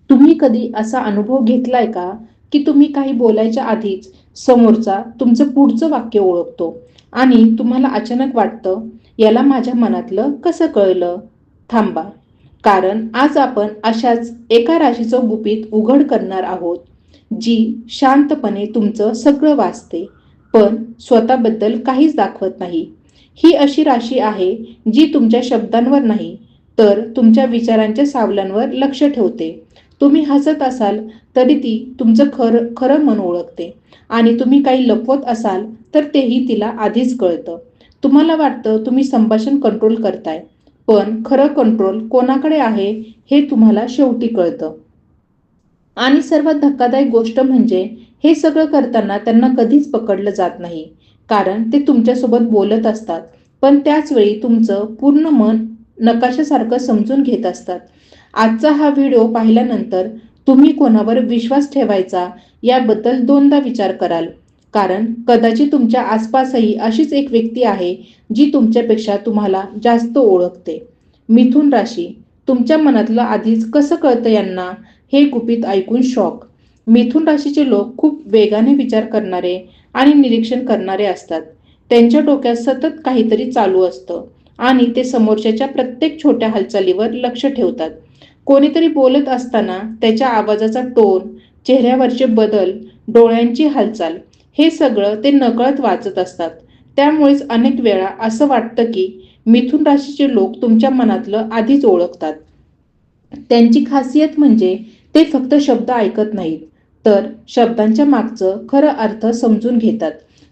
तुम्ही कधी असा अनुभव घेतलाय का, की तुम्ही काही बोलायच्या आधीच समोरचा तुमचं पुढचं वाक्य ओळखतो आणि तुम्हाला अचानक वाटतं, याला माझ्या मनातलं कसं कळलं? थांबा, कारण आज आपण अशाच एका राशीचं गुपित उघड करणार आहोत, जी शांतपणे तुमचं सगळं वाचते, पण स्वतःबद्दल काहीच दाखवत नाही. ही अशी राशी आहे, जी तुमच्या शब्दांवर नाही, तर तुमच्या विचारांच्या सावल्यांवर लक्ष ठेवते. तुम्ही हसत असाल तरी ती तुमचं खरं खरं मन ओळखते आणि तुम्ही काही लपवत असाल तर तेही तिला आधीच कळतं. तुम्हाला वाटतं तुम्ही संभाषण कंट्रोल करताय, पण खरं कंट्रोल कोणाकडे आहे हे तुम्हाला शेवटी कळतं. आणि सर्वात धक्कादायक गोष्ट म्हणजे हे सगळं करताना त्यांना कधीच पकडलं जात नाही, कारण ते तुमच्यासोबत बोलत असतात, पण त्याच वेळी तुमचं पूर्ण मन नकाशासारखं समजून घेत असतात. आजचा हा व्हिडिओ पाहिल्यानंतर तुम्ही कोणावर विश्वास ठेवायचा याबद्दल दोनदा विचार कराल, कारण कदाचित तुमच्या आसपासही अशीच एक व्यक्ती आहे जी तुमच्यापेक्षा तुम्हाला जास्त ओळखते. मिथुन राशी, तुमच्या मनातलं आधीच कसं कळतं यांना? हे गुपित ऐकून शॉक. मिथुन राशीचे लोक खूप वेगाने विचार करणारे आणि निरीक्षण करणारे असतात. त्यांच्या डोक्यात सतत काहीतरी चालू असतं आणि ते समोरच्याच्या प्रत्येक छोट्या हालचालीवर लक्ष ठेवतात. कोणीतरी बोलत असताना त्याच्या आवाजाचा टोन, चेहऱ्यावरचे बदल, डोळ्यांची हालचाल हे सगळं ते नकळत वाचत असतात. त्यामुळेच अनेक वेळा असं वाटतं की मिथुन राशीचे लोक तुमच्या मनातलं आधीच ओळखतात. त्यांची खासियत म्हणजे ते फक्त शब्द ऐकत नाहीत, तर शब्दांच्या मागचं खरं अर्थ समजून घेतात.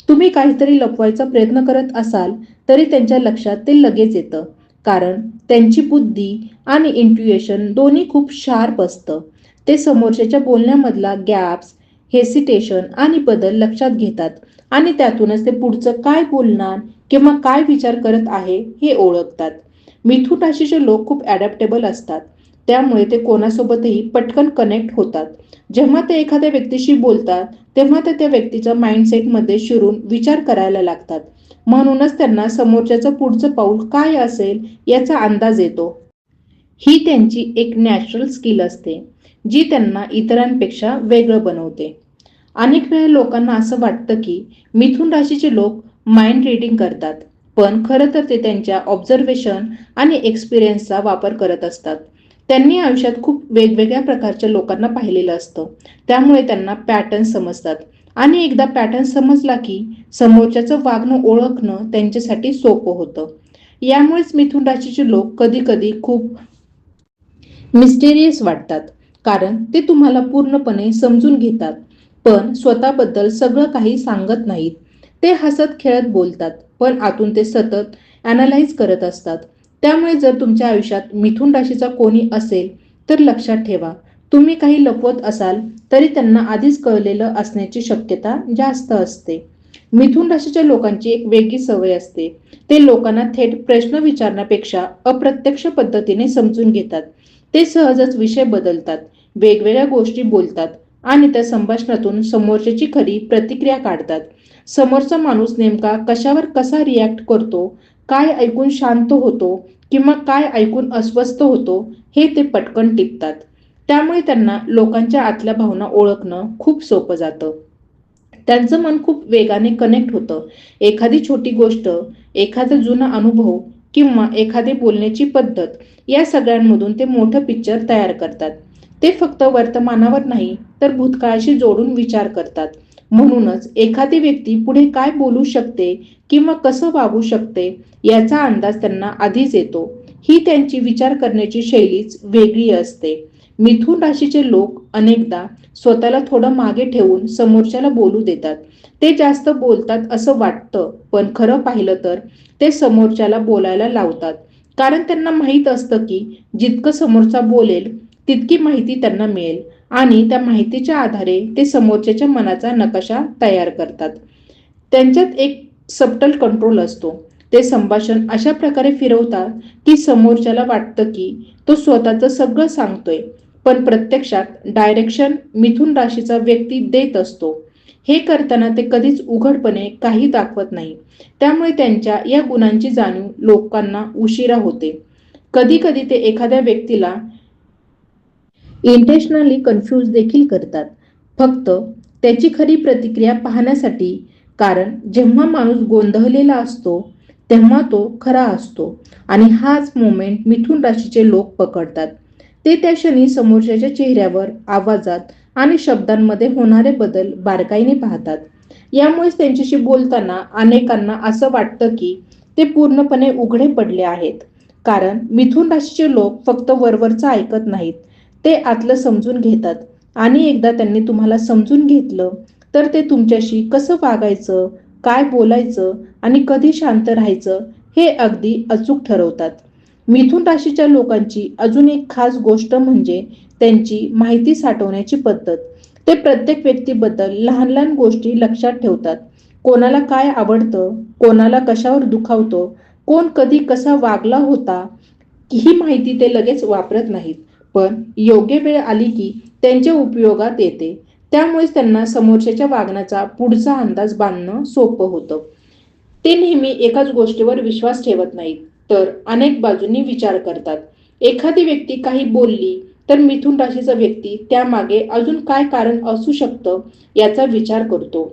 तुम्ही काहीतरी लपवायचा प्रयत्न करत असाल तरी त्यांच्या लक्षात ते लगेच येतं, कारण त्यांची बुद्धी आणि इंट्युएशन दोन्ही खूप शार्प असतं. ते समोरच्याच्या बोलण्यामधला गॅप्स, हेसिटेशन आणि बदल लक्षात घेतात आणि त्यातूनच ते पुढचं काय बोलणार किंवा काय विचार करत आहे हे ओळखतात. मिथुन राशीचे लोक खूप ॲडॅप्टेबल असतात, त्यामुळे ते कोणासोबतही पटकन कनेक्ट होतात. जेव्हा ते एखाद्या व्यक्तीशी बोलतात तेव्हा ते त्या व्यक्तीच्या माइंडसेटमध्ये शिरून विचार करायला लागतात. म्हणूनच त्यांना समोरच्याचं पुढचं पाऊल काय असेल याचा अंदाज येतो. ही त्यांची एक नॅचरल स्किल असते, जी त्यांना इतरांपेक्षा वेगळं बनवते. अनेक वेळा लोकांना असं वाटतं की मिथुन राशीचे लोक माइंड रीडिंग करतात, पण खरं तर ते त्यांच्या ऑब्झर्वेशन आणि एक्सपिरियन्सचा वापर करत असतात. त्यांनी आयुष्यात खूप वेगवेगळ्या प्रकारच्या लोकांना पाहिलेलं असतं, त्यामुळे त्यांना पॅटर्न समजतात आणि एकदा पॅटर्न समजला की समोरच्याचं वागणं ओळखणं त्यांच्यासाठी सोपं होतं. यामुळेच मिथुन राशीचे लोक कधी कधी खूप मिस्टेरियस वाटतात, कारण ते तुम्हाला पूर्णपणे समजून घेतात, पण स्वतःबद्दल सगळं काही सांगत नाहीत. ते हसत खेळत बोलतात, पण आतून ते सतत अनालाइज करत असतात. त्यामुळे जर तुमच्या आयुष्यात मिथुन राशीचा कोणी असेल तर लक्षात ठेवा, तुम्ही काही लपवत असाल तरी त्यांना आधीच कळलेलं असण्याची शक्यता जास्त असते. मिथुन राशीच्या लोकांची एक वेगळी सवय असते. ते लोकांना थेट प्रश्न विचारण्यापेक्षा अप्रत्यक्ष पद्धतीने समजून घेतात. ते सहजच विषय बदलतात, वेगवेगळ्या गोष्टी बोलतात आणि त्या संभाषणातून समोरच्याची खरी प्रतिक्रिया काढतात. समोरचा माणूस नेमका कशावर कसा रिॲक्ट करतो, काय ऐकून शांत होतो किंवा काय ऐकून अस्वस्थ होतो हे ते पटकन टिपतात. त्यामुळे त्यांना लोकांच्या आतल्या भावना ओळखणं खूप सोपं जातं. त्यांचं मन खूप वेगाने कनेक्ट होतं. एखादी छोटी गोष्ट, एखादा जुना अनुभव किंवा एखादी बोलण्याची पद्धत या सगळ्यांमधून ते मोठं पिक्चर तयार करतात. ते फक्त वर्तमानावर नाही तर भूतकाळाशी जोडून विचार करतात. म्हणूनच एखादी व्यक्ती पुढे काय बोलू शकते किंवा कसं वागू शकते याचा अंदाज त्यांना आधीच येतो. ही त्यांची विचार करण्याची शैलीच वेगळी असते. मिथुन राशीचे लोक अनेकदा स्वतःला थोडं मागे ठेवून समोरच्याला बोलू देतात. ते जास्त बोलतात असं वाटतं, पण खरं पाहिलं तर ते समोरच्याला बोलायला लावतात, कारण त्यांना माहीत असतं की जितकं समोरचा बोलेल तितकी माहिती त्यांना मिळेल आणि त्या माहितीच्या आधारे ते समोरच्याच्या मनाचा नकाशा तयार करतात. त्यांच्यात एक सबटल कंट्रोल असतो. ते संभाषण अशा प्रकारे फिरवतात की समोरच्याला वाटतं की तो स्वतःचं सगळं सांगतोय, पण प्रत्यक्षात डायरेक्शन मिथुन राशीचा व्यक्ती देत असतो. हे करताना ते कधीच उघडपणे काही दाखवत नाही. त्यामुळे त्यांच्या या गुणांची जाणीव लोकांना उशिरा होते. कधी कधी ते एखाद्या व्यक्तीला इंटेन्शनली कन्फ्यूज देखील करतात, फक्त त्याची खरी प्रतिक्रिया पाहण्यासाठी. कारण जेव्हा माणूस गोंधळलेला असतो तेव्हा तो खरा असतो, आणि हाच मोमेंट मिथुन राशीचे लोक पकडतात. ते त्या क्षणी समोरच्याच्या चेहऱ्यावर, आवाजात आणि शब्दांमध्ये होणारे बदल बारकाईने पाहतात. यामुळेच त्यांच्याशी बोलताना अनेकांना असं वाटतं की ते पूर्णपणे उघडे पडले आहेत. कारण मिथुन राशीचे लोक फक्त वरवरचं ऐकत नाहीत, ते आतलं समजून घेतात. आणि एकदा त्यांनी तुम्हाला समजून घेतलं तर ते तुमच्याशी कसं वागायचं, काय बोलायचं आणि कधी शांत राहायचं हे अगदी अचूक ठरवतात. मिथुन राशीच्या लोकांची अजून एक खास गोष्ट म्हणजे त्यांची माहिती साठवण्याची पद्धत. ते प्रत्येक व्यक्तीबद्दल लहान लहान गोष्टी लक्षात ठेवतात. कोणाला काय आवडतं, कोणाला कशावर दुखावतो, कोण कधी कसा वागला होता, ही माहिती ते लगेच वापरत नाहीत, पण योग्य वेळ आली की त्यांच्या उपयोगात येते. त्यामुळेच त्यांना समोरच्याच्या वागण्याचा पुढचा अंदाज बांधणं सोपं होतं. ते नेहमी एकाच गोष्टीवर विश्वास ठेवत नाहीत, तर अनेक बाजूंनी विचार करतात. एखादी व्यक्ती काही बोलली तर मिथुन राशीचा व्यक्ती त्यामागे अजून काय कारण असू शकतं याचा विचार करतो.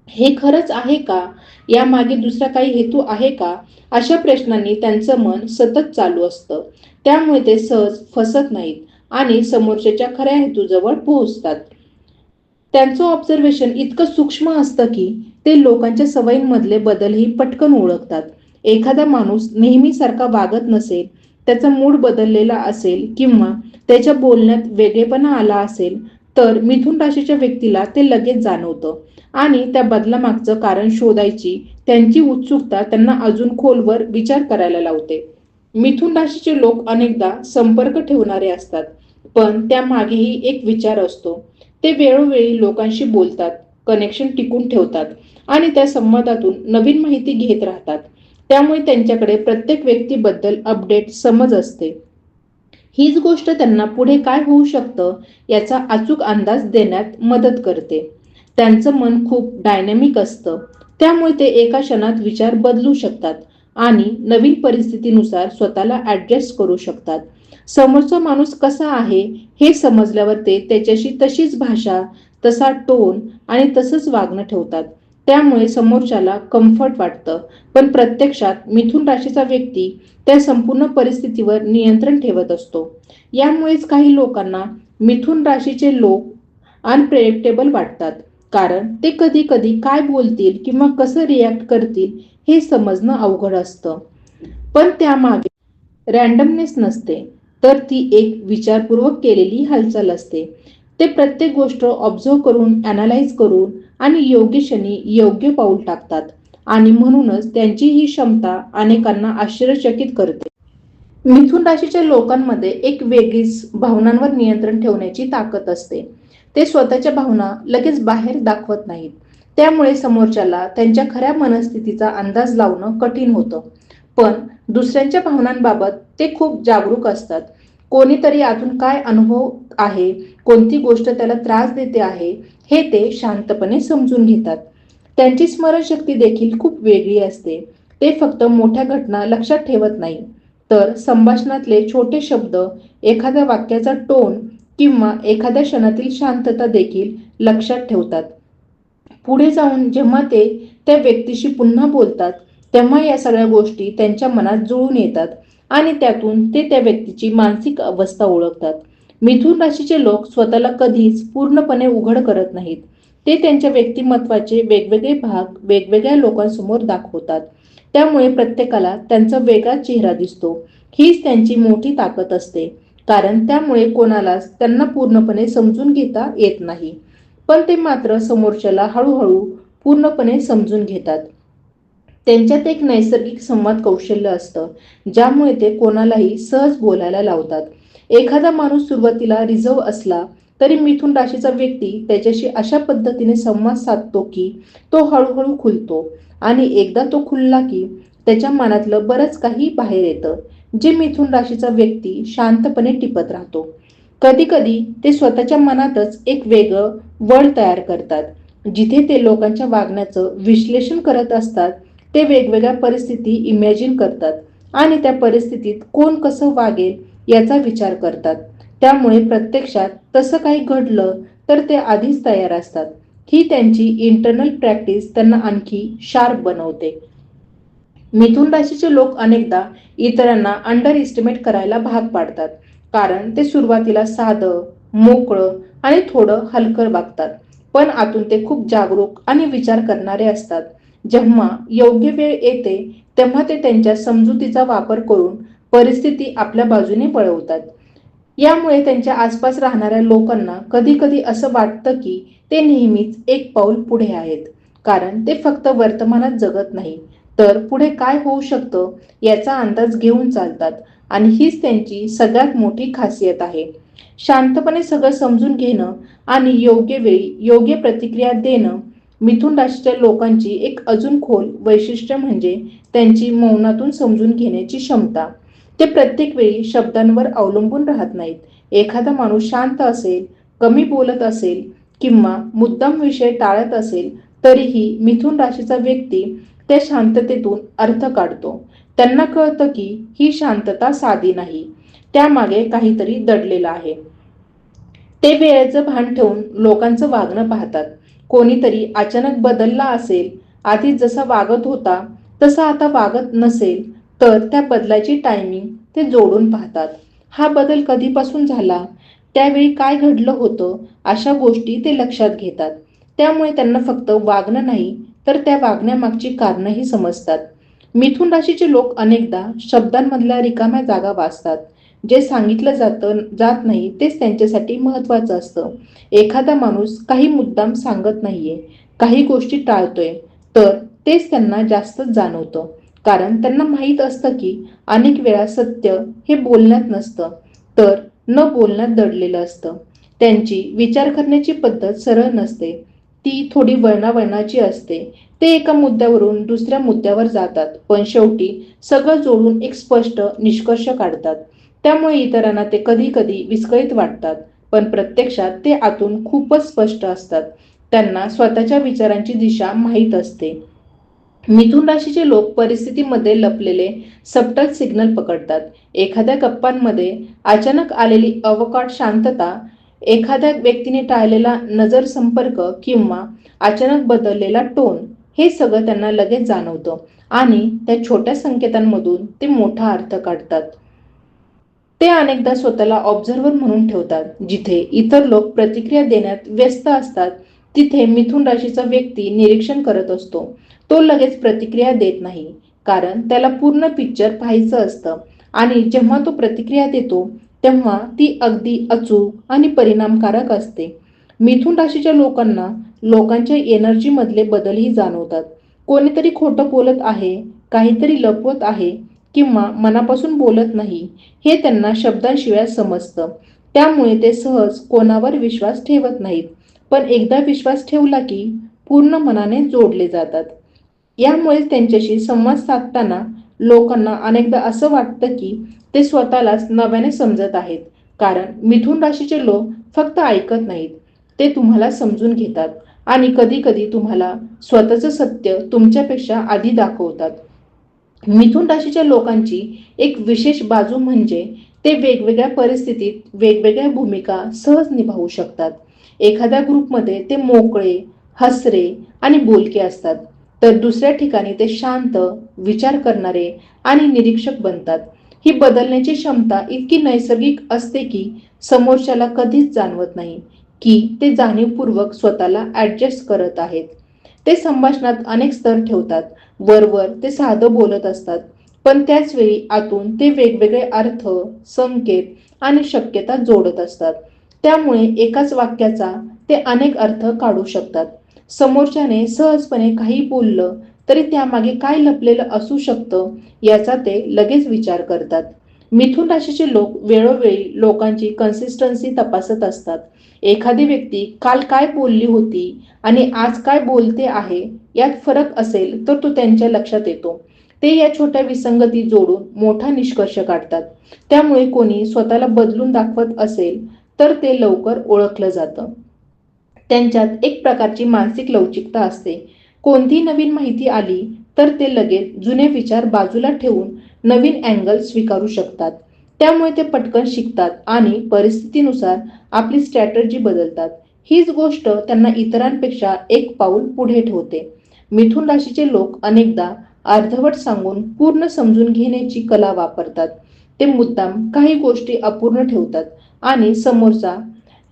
हे खरंच आहे का, यामागे दुसरा काही हेतू आहे का, अशा प्रश्नांनी त्यांचं मन सतत चालू असतं. त्यामुळे ते सहज फसत नाहीत आणि समोरच्याच्या खऱ्या हेतूजवळ पोहोचतात. त्यांचं ऑब्झर्वेशन इतकं सूक्ष्म असतं की ते लोकांच्या सवयींमधले बदलही पटकन ओळखतात. एखादा माणूस नेहमीसारखा वागत नसेल, त्याचा मूड बदललेला असेल किंवा त्याच्या बोलण्यात वेगळेपणा आला असेल, तर मिथुन राशीच्या व्यक्तीला ते लगेच जाणवतं आणि त्या बदलामागचं कारण शोधायची त्यांची उत्सुकता त्यांना अजून खोलवर विचार करायला लावते. मिथुन राशीचे लोक अनेकदा संपर्क ठेवणारे असतात, पण त्यामागेही एक विचार असतो. ते वेळोवेळी लोकांशी बोलतात, कनेक्शन टिकून ठेवतात आणि त्या संवादातून नवीन माहिती घेत राहतात. त्यामुळे त्यांच्याकडे प्रत्येक व्यक्तीबद्दल अपडेट समज असते. हीच गोष्ट त्यांना पुढे काय होऊ शकतं याचा अचूक अंदाज देण्यात मदत करते. त्यांचं मन खूप डायनॅमिक असतं, त्यामुळे ते एका क्षणात विचार बदलू शकतात आणि नवीन परिस्थितीनुसार स्वतःला ॲडजस्ट करू शकतात. समोरचा माणूस कसा आहे हे समजल्यावर ते त्याच्याशी तशीच भाषा, तसा टोन आणि तसंच वागणं ठेवतात. त्यामुळे समोरच्याला कम्फर्ट वाटतं, पण प्रत्यक्षात मिथुन राशीचा व्यक्ती त्या संपूर्ण परिस्थितीवर नियंत्रण ठेवत असतो. यामुळेच काही लोकांना मिथुन राशीचे लोक अनप्रेडिक्टेबल वाटतात, कारण ते कधी कधी काय बोलतील किंवा कसं रिॲक्ट करतील हे समजणं अवघड असतं. पण त्यामागे रँडमनेस नसते, तर ती एक विचारपूर्वक केलेली हालचाल असते. ते प्रत्येक गोष्ट ऑब्झर्व करून, ॲनालाइज करून आणि योग्य क्षणी योग्य पाऊल टाकतात, आणि म्हणूनच त्यांची ही क्षमता अनेकांना आश्चर्यचकित करते. मिथुन राशीच्या लोकांमध्ये एक वेगळीच भावनांवर नियंत्रण ठेवण्याची ताकद असते. ते स्वतःच्या भावना लगेच बाहेर दाखवत नाहीत. त्यामुळे समोरच्याला त्यांच्या खऱ्या मनस्थितीचा अंदाज लावणं कठीण होतं. पण दुसऱ्यांच्या भावनांबाबत ते खूप जागरूक असतात. कोणीतरी आतून काय अनुभव आहे, कोणती गोष्ट त्याला त्रास देते आहे, हे ते शांतपणे समजून घेतात. त्यांची स्मरणशक्ती देखील खूप वेगळी असते. ते फक्त मोठ्या घटना लक्षात ठेवत नाही, तर संभाषणातले छोटे शब्द, एखाद्या वाक्याचा टोन किंवा एखाद्या क्षणातील शांतता देखील लक्षात ठेवतात. पुढे जाऊन जेव्हा ते त्या व्यक्तीशी पुन्हा बोलतात, तेव्हा या सगळ्या गोष्टी त्यांच्या मनात जुळून येतात आणि त्यातून ते त्या व्यक्तीची मानसिक अवस्था ओळखतात. मिथुन राशीचे लोक स्वतःला कधीच पूर्णपणे उघड करत नाहीत. ते त्यांच्या व्यक्तिमत्वाचे वेगवेगळे भाग वेगवेगळ्या लोकांसमोर दाखवतात. त्यामुळे प्रत्येकाला त्यांचा वेगळा चेहरा दिसतो. हीच त्यांची मोठी ताकद असते, कारण त्यामुळे कोणालाच त्यांना पूर्णपणे समजून घेता येत नाही, पण ते मात्र समोरच्याला हळूहळू पूर्णपणे समजून घेतात. त्यांच्यात एक नैसर्गिक संवाद कौशल्य असतं, ज्यामुळे ते कोणालाही सहज बोलायला लावतात. एखादा माणूस सुरुवातीला रिझर्व असला तरी मिथुन राशीचा व्यक्ती त्याच्याशी अशा पद्धतीने संवाद साधतो की तो हळूहळू खुलतो, आणि एकदा तो खुलला की त्याच्या मनातलं बरंच काही बाहेर येतं, जे मिथुन राशीचा व्यक्ती शांतपणे टिपत राहतो. कधी कधी ते स्वतःच्या मनातच एक वेगळं वर्ल्ड तयार करतात, जिथे ते लोकांच्या वागण्याचं विश्लेषण करत असतात. ते वेगवेगळ्या परिस्थिती इमॅजिन करतात आणि त्या परिस्थितीत कोण कसं वागेल याचा विचार करतात. त्यामुळे प्रत्यक्षात तसं काही घडलं तर ते आधीच तयार असतात. ही त्यांची इंटरनल प्रॅक्टिस त्यांना आणखी शार्प बनवते. मिथुन राशीचे लोक अनेकदा इतरांना अंडर एस्टिमेट करायला भाग पाडतात, कारण ते सुरुवातीला साधं, मोकळं आणि थोडं हलकं वागतात. पण आतून ते खूप जागरूक आणि विचार करणारे असतात. जेव्हा योग्य वेळ येते तेव्हा ते त्यांच्या समजुतीचा वापर करून परिस्थिती आपल्या बाजूने वळवतात. यामुळे त्यांच्या आसपास राहणाऱ्या लोकांना कधी-कधी असं वाटतं की ते नेहमीच एक पाऊल पुढे आहेत. कारण ते फक्त वर्तमानात जगत नाही, तर पुढे काय होऊ शकतं याचा अंदाज घेऊन चालतात आणि हीच त्यांची सगळ्यात मोठी खासियत आहे. शांतपणे सगळं समजून घेणं आणि योग्य वेळी योग्य प्रतिक्रिया देणं मिथुन राशीच्या लोकांची एक अजून खोल वैशिष्ट्य म्हणजे त्यांची मौनातून समजून घेण्याची क्षमता. ते प्रत्येक वेळी शब्दांवर अवलंबून राहत नाहीत. एखादा माणूस शांत असेल, कमी बोलत असेल किंवा मुद्दाम विषय टाळत असेल, तरीही मिथुन राशीचा व्यक्ती त्या शांततेतून अर्थ काढतो. त्यांना कळतं की ही शांतता साधी नाही, त्यामागे काहीतरी दडलेलं आहे. ते वेळेचं भान ठेवून लोकांचं वागणं पाहतात. कोणीतरी अचानक बदलला असेल, आधी जसा वागत होता तसा आता वागत नसेल, तर त्या बदलाची टायमिंग ते जोडून पाहतात. हा बदल कधीपासून झाला, त्यावेळी काय घडलं होतं, अशा गोष्टी ते लक्षात घेतात. त्यामुळे त्यांना फक्त वागणं नाही, तर त्या वागण्यामागची कारणंही समजतात. मिथुन राशीचे लोक अनेकदा शब्दांमधल्या रिकाम्या जागा वाचतात. जे सांगितलं जात नाही तेच त्यांच्यासाठी महत्त्वाचं असतं. एखादा माणूस काही मुद्दाम सांगत नाहीये, काही गोष्टी टाळतोय, तर तेच त्यांना जास्तच जाणवतं. कारण त्यांना माहीत असतं की अनेक वेळा सत्य हे बोलण्यात नसतं, तर न बोलण्यात दडलेलं असतं. त्यांची विचार करण्याची पद्धत सरळ नसते, ती थोडी वळणावळणाची असते. ते एका मुद्द्यावरून दुसऱ्या मुद्द्यावर जातात, पण शेवटी सगळं जोडून एक स्पष्ट निष्कर्ष काढतात. त्यामुळे इतरांना ते कधी-कधी विस्कळीत वाटतात, पण प्रत्यक्षात ते आतून खूपच स्पष्ट असतात. त्यांना स्वतःच्या विचारांची दिशा माहीत असते. मिथुन राशीचे लोक परिस्थितीमध्ये लपलेले सबटल सिग्नल पकडतात. एखाद्या गप्पांमध्ये अचानक आलेली अवकाट शांतता, एखाद्या व्यक्तीने टाळलेला नजर संपर्क किंवा अचानक बदललेला टोन, हे सगळं त्यांना लगेच जाणवतं आणि त्या छोट्या संकेतांमधून ते मोठा अर्थ काढतात. ते अनेकदा स्वतःला ऑब्झर्व्हर म्हणून ठेवतात. जिथे इतर लोक प्रतिक्रिया देण्यात व्यस्त असतात, तिथे मिथुन राशीचा व्यक्ती निरीक्षण करत असतो. तो लगेच प्रतिक्रिया देत नाही, कारण त्याला पूर्ण पिक्चर पाहायचं असतं आणि जेव्हा तो प्रतिक्रिया देतो, तेव्हा ती अगदी अचूक आणि परिणामकारक असते. मिथुन राशीच्या लोकांना लोकांच्या एनर्जीमधले बदलही जाणवतात. कोणीतरी खोटं बोलत आहे, काहीतरी लपवत आहे किंवा मनापासून बोलत नाही, हे त्यांना शब्दांशिवाय समजतं. त्यामुळे ते सहज कोणावर विश्वास ठेवत नाहीत, पण एकदा विश्वास ठेवला की पूर्ण मनाने जोडले जातात. यामुळे त्यांच्याशी संवाद साधताना लोकांना अनेकदा असं वाटतं की ते स्वतःलाच नव्याने समजत आहेत. कारण मिथुन राशीचे लोक फक्त ऐकत नाहीत, ते तुम्हाला समजून घेतात आणि कधी-कधी तुम्हाला स्वतःचं सत्य तुमच्यापेक्षा आधी दाखवतात. मिथुन राशीच्या लोकांची एक विशेष बाजू म्हणजे ते वेगवेगळ्या परिस्थितीत वेगवेगळ्या भूमिका सहज निभावू शकतात. एखाद्या ग्रुपमध्ये ते मोकळे, हसरे आणि बोलके असतात, तर दुसऱ्या ठिकाणी ते शांत, विचार करणारे आणि निरीक्षक बनतात. ही बदलण्याची क्षमता इतकी नैसर्गिक असते की समोरच्याला कधीच जाणवत नाही की ते जाणीवपूर्वक स्वतःला ॲडजस्ट करत आहेत. ते संभाषणात अनेक स्तर ठेवतात. वरवर ते साधं बोलत असतात, पण त्याच वेळी आतून ते वेगवेगळे अर्थ, संकेत आणि शक्यता जोडत असतात. त्यामुळे एकाच वाक्याचा ते अनेक अर्थ काढू शकतात. समोरच्याने सहजपणे काही बोललं तरी त्यामागे काय लपलेलं असू शकतं याचा ते लगेच विचार करतात. मिथुन राशीचे लोक वेळोवेळी लोकांची कन्सिस्टन्सी तपासत असतात. एखादी व्यक्ती काल काय बोलली होती आणि आज काय बोलते आहे, यात फरक असेल तर तो त्यांच्या लक्षात येतो. ते या छोट्या विसंगती जोडून मोठा निष्कर्ष काढतात. त्यामुळे कोणी स्वतःला बदलून दाखवत असेल तर ते लवकर ओळखलं जातं. त्यांच्यात एक प्रकारची मानसिक लवचिकता असते. कोणतीही नवीन माहिती आली तर ते लगेच जुने विचार बाजूला ठेवून नवीन अँगल स्वीकारू शकतात. त्यामुळे ते पटकन शिकतात आणि परिस्थितीनुसार आपली स्ट्रॅटर्जी बदलतात. हीच गोष्ट त्यांना इतरांपेक्षा एक पाऊल पुढे ठेवते. मिथुन राशीचे लोक अनेकदा अर्धवट सांगून पूर्ण समजून घेण्याची कला वापरतात. ते मुद्दाम काही गोष्टी अपूर्ण ठेवतात आणि समोरचा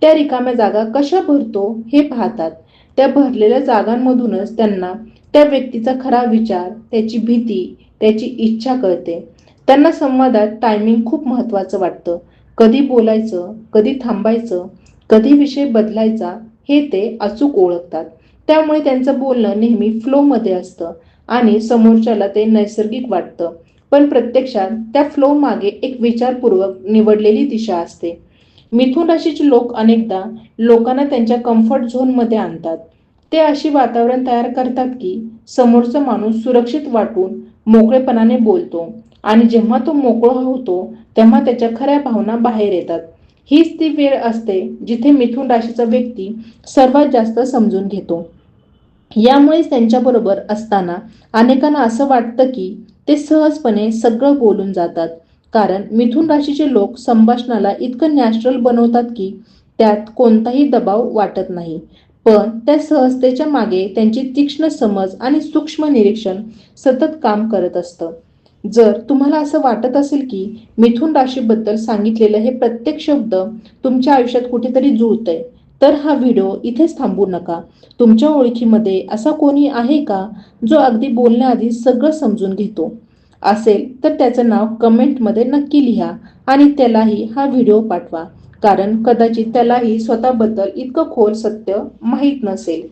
त्या रिकाम्या जागा कशा भरतो हे पाहतात. त्या भरलेल्या जागांमधूनच त्यांना त्या व्यक्तीचा खरा विचार, त्याची भीती, त्याची इच्छा कळते. त्यांना संवादात टायमिंग खूप महत्त्वाचं वाटतं. कधी बोलायचं, कधी थांबायचं, कधी विषय बदलायचा हे ते अचूक ओळखतात. त्यामुळे त्यांचं बोलणं नेहमी फ्लोमध्ये असतं आणि समोरच्याला ते नैसर्गिक वाटतं. पण प्रत्यक्षात त्या फ्लो मागे एक विचारपूर्वक निवडलेली दिशा असते. मिथुन राशीचे लोक अनेकदा लोकांना त्यांच्या कम्फर्ट झोनमध्ये आणतात. ते अशी वातावरण तयार करतात की समोरचा माणूस सुरक्षित वाटून मोकळेपणाने बोलतो आणि जेव्हा तो मोकळा होतो तेव्हा त्याच्या खऱ्या भावना बाहेर येतात. हीच ती वेळ असते जिथे मिथुन राशीचा व्यक्ती सर्वात जास्त समजून घेतो. यामुळेच त्यांच्याबरोबर असताना अनेकांना असं वाटतं की ते सहजपणे सगळं बोलून जातात. कारण मिथुन राशीचे लोक संभाषणाला इतकं नॅचरल बनवतात की त्यात कोणताही दबाव वाटत नाही. पण त्या सहजतेच्या मागे त्यांची तीक्ष्ण समज आणि सूक्ष्म निरीक्षण सतत काम करत असतं. जर तुम्हाला असं वाटत असेल की मिथुन राशीबद्दल सांगितलेलं हे प्रत्येक शब्द तुमच्या आयुष्यात कुठेतरी जुळतंय, तर हा व्हिडिओ इथेच थांबवू नका. तुमच्या ओळखीमध्ये असा कोणी आहे का जो अगदी बोलण्याआधी सगळं समजून घेतो? असेल तर त्याचं नाव कमेंटमध्ये नक्की लिहा आणि त्यालाही हा व्हिडिओ पाठवा. कारण कदाचित त्यालाही स्वतःबद्दल इतकं खोल सत्य माहीत नसेल.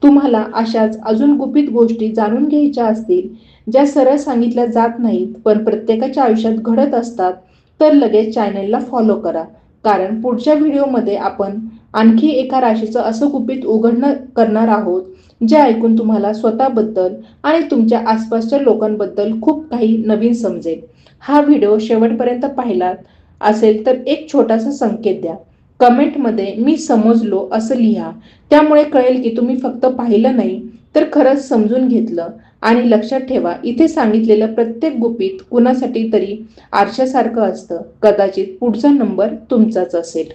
तुम्हाला अशाच अजून गुपित गोष्टी जाणून घ्यायच्या असतील ज्या सरळ सांगितल्या जात नाहीत पण प्रत्येकाच्या आयुष्यात घडत असतात, तर लगेच चॅनलला फॉलो करा. कारण पुढच्या व्हिडिओमध्ये आपण आणखी एका राशीचं असं गुपित उघडणं करणार आहोत जे ऐकून तुम्हाला स्वतःबद्दल आणि तुमच्या आसपासच्या लोकांबद्दल खूप काही नवीन समजेल. हा व्हिडिओ शेवटपर्यंत पाहिलात असेल तर एक छोटासा संकेत द्या. कमेंटमध्ये मी समजलो असं लिहा. त्यामुळे कळेल की तुम्ही फक्त पाहिलं नाही तर खरंच समजून घेतलं. आणि लक्षात ठेवा, इथे सांगितलेलं प्रत्येक गुपित कुणासाठी तरी आरशासारखं असतं. कदाचित पुढचा नंबर तुमचाच असेल.